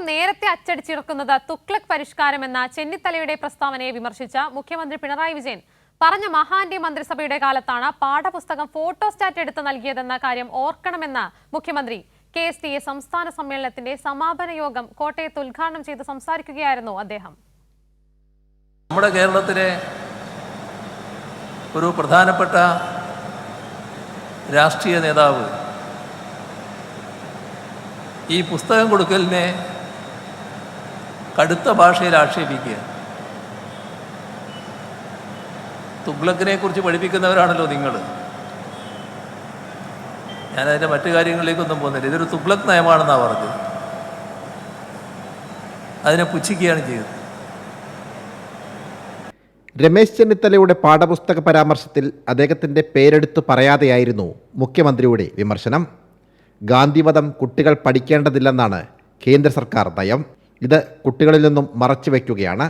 നേരത്തെ അച്ചടിച്ചിറക്കുന്നത് തുഗ്ലക് പരിഷ്കാരമെന്ന ചെന്നിത്തലയുടെ പ്രസ്താവനയെ വിമർശിച്ച മുഖ്യമന്ത്രി പിണറായി വിജയൻ പറഞ്ഞ മഹാന്റെ മന്ത്രിസഭയുടെ കാലത്താണ് പാഠപുസ്തകം ഫോട്ടോസ്റ്റാറ്റ് എടുത്ത് നൽകിയതെന്ന കാര്യം ഓർക്കണമെന്ന് മുഖ്യമന്ത്രി KSTA സംസ്ഥാന സമ്മേളനത്തിന്റെ സമാപന യോഗം കോട്ടയത്ത് ഉദ്ഘാടനം ചെയ്ത് സംസാരിക്കുകയായിരുന്നു അദ്ദേഹം. നമ്മുടെ കേരളത്തിലെ ഒരു പ്രധാനപ്പെട്ട രാഷ്ട്രീയ നേതാവ് ഈ പുസ്തകം കൊടുക്കലിനെ കടുത്ത ഭാഷയിൽ ആക്ഷേപിക്കുക. തുഗ്ലക്കിനെ കുറിച്ച് പഠിപ്പിക്കുന്നവരാണല്ലോ നിങ്ങൾ. ഞാനതിൻ്റെ മറ്റു കാര്യങ്ങളിലേക്കൊന്നും പോകുന്നില്ല. ഇതൊരു തുഗ്ലക് നയമാണെന്നാണ് പറഞ്ഞത്. അതിനെ പുച്ഛിക്കുകയാണ് ചെയ്തത്. രമേശ് ചെന്നിത്തലയുടെ പാഠപുസ്തക പരാമർശത്തിൽ അദ്ദേഹത്തിൻ്റെ പേരെടുത്തു പറയാതെയായിരുന്നു മുഖ്യമന്ത്രിയുടെ വിമർശനം. ഗാന്ധിവധം കുട്ടികൾ പഠിക്കേണ്ടതില്ലെന്നാണ് കേന്ദ്ര സർക്കാർ നയം. ഇത് കുട്ടികളിൽ നിന്നും മറച്ചു വയ്ക്കുകയാണ്.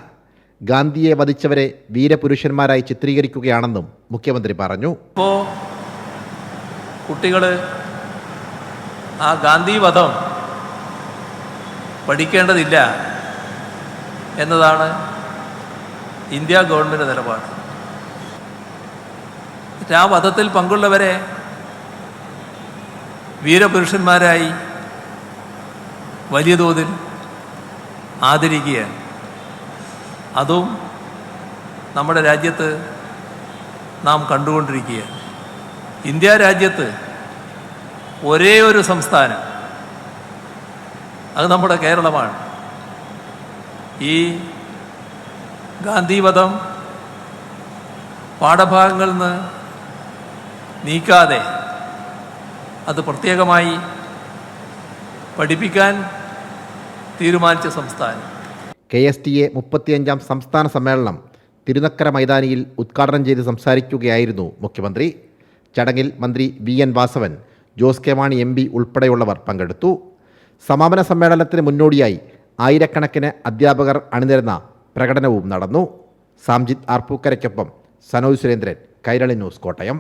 ഗാന്ധിയെ വധിച്ചവരെ വീരപുരുഷന്മാരായി ചിത്രീകരിക്കുകയാണെന്നും മുഖ്യമന്ത്രി പറഞ്ഞു. ഇപ്പോൾ കുട്ടികൾ ആ ഗാന്ധിവധം പഠിക്കേണ്ടതില്ല എന്നതാണ് ഇന്ത്യ ഗവൺമെൻറ് നിലപാട്. ആ വധത്തിൽ പങ്കുള്ളവരെ വീരപുരുഷന്മാരായി വലിയ തോതിൽ ആദരിക്കുകയാണ്. അതും നമ്മുടെ രാജ്യത്ത് നാം കണ്ടുകൊണ്ടിരിക്കുകയാണ്. ഇന്ത്യ രാജ്യത്ത് ഒരേ ഒരു സംസ്ഥാനം, അത് നമ്മുടെ കേരളമാണ്. ഈ ഗാന്ധിവധം പാഠഭാഗങ്ങളിൽ നിന്ന് നീക്കാതെ അത് പ്രത്യേകമായി പഠിപ്പിക്കാൻ തീരുമാനിച്ച സംസ്ഥാനം. KSTA 35ാം സംസ്ഥാന സമ്മേളനം തിരുനക്കര മൈതാനിയിൽ ഉദ്ഘാടനം ചെയ്ത് സംസാരിക്കുകയായിരുന്നു മുഖ്യമന്ത്രി. ചടങ്ങിൽ മന്ത്രി VN Vasavan, Jose K Mani MP ഉൾപ്പെടെയുള്ളവർ പങ്കെടുത്തു. സമാപന സമ്മേളനത്തിന് മുന്നോടിയായി ആയിരക്കണക്കിന് അധ്യാപകർ അണിനിരന്ന പ്രകടനവും നടന്നു. സാംജിത് ആർപ്പൂക്കരയ്ക്കൊപ്പം സനോജ് സുരേന്ദ്രൻ, കൈരളി ന്യൂസ്, കോട്ടയം.